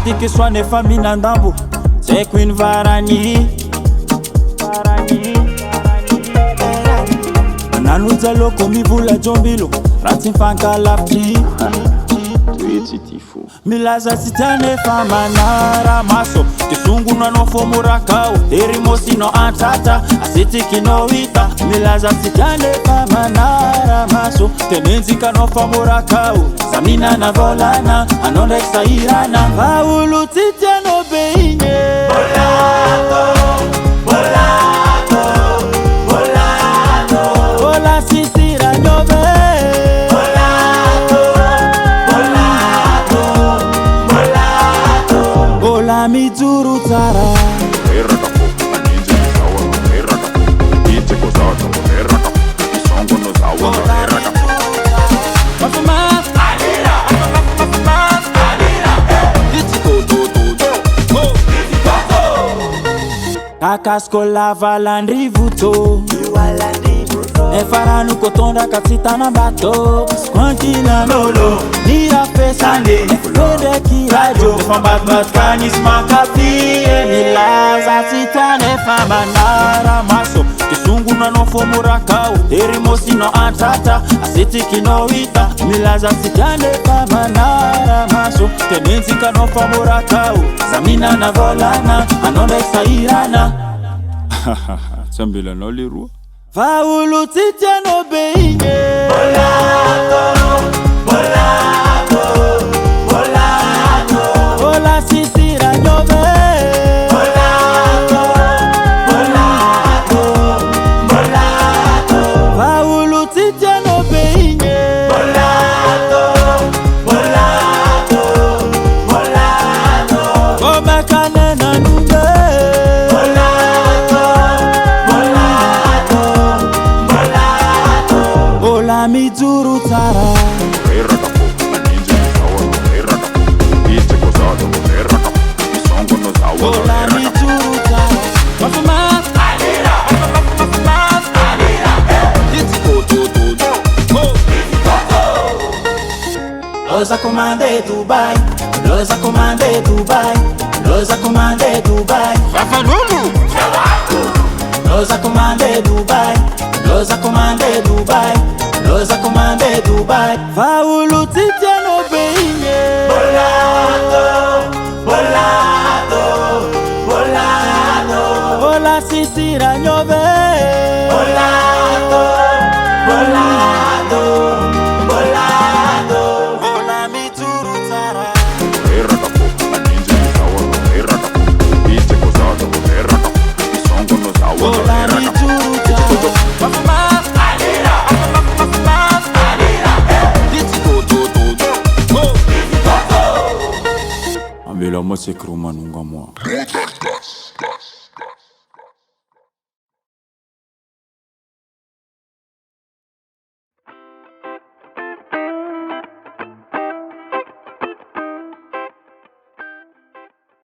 Matiki swane famina ndambo c'est Queen Varani Nanuza loko mivula jombilo Rati fanka lapti Milaza sitane famanara maso Kisungu no fomurakao Erimosi no antata Asiti kino wita Milaza sitane famanara maso Tenenzika no fomurakao Samina na volana Anondexa irana Paulu titia no beinye Bolato Bolato Bolato Bola sisira nyobe Mizuru tara Errakapo, aninja sawa no errakapo Ite kozato no errakapo Isongo no sawa no errakapo Mafumas Alira Mafumas Alira Ite koto Kakasko lava landrivuto Nefaranu kotonda katsita na bato Squantina nolo Nira pesande Nefede kirajo Nefambat matkanis makafi Nilaza sita nefamba nara maso Kisungu na nofo murakao Erimosi no antata Asiti kino wita Milaza sita nefamba nara maso Tenenzika nofo murakao Zamina na volana Anondexa irana Sambila no lirua Paulu titia no beinye Bolato, Bolato, Bolato Bola sisira nyobe Bolato, Bolato, Bolato Paulu titia no beinye Bolato, Bolato, Bolato Omekane na nube Mizuru tara Errakapo, aninja sawa no errakapo Ite kozato no errakapo Isongo no sawa no errakapo Mizuru tara Mafumas Alira Mafumas Alira Ite koto Loza komande Dubai Loza komande Dubai Loza komande Dubai Fafanulu Loza komande Dubai Loza komande Dubai Loza komande Dubai Paulu titia no beinye Bolato Bolato Bolato Bola sisira nyobe Bolato Bolato Bolato Bola mizuru tara Errakapo, aninja sawa no errakapo Ite kozato no errakapo Isongo no sawa no Bola errakapo mizuru tara Mafumas Alira Mafumas Alira Ite Ambela mo se kruma nunga mo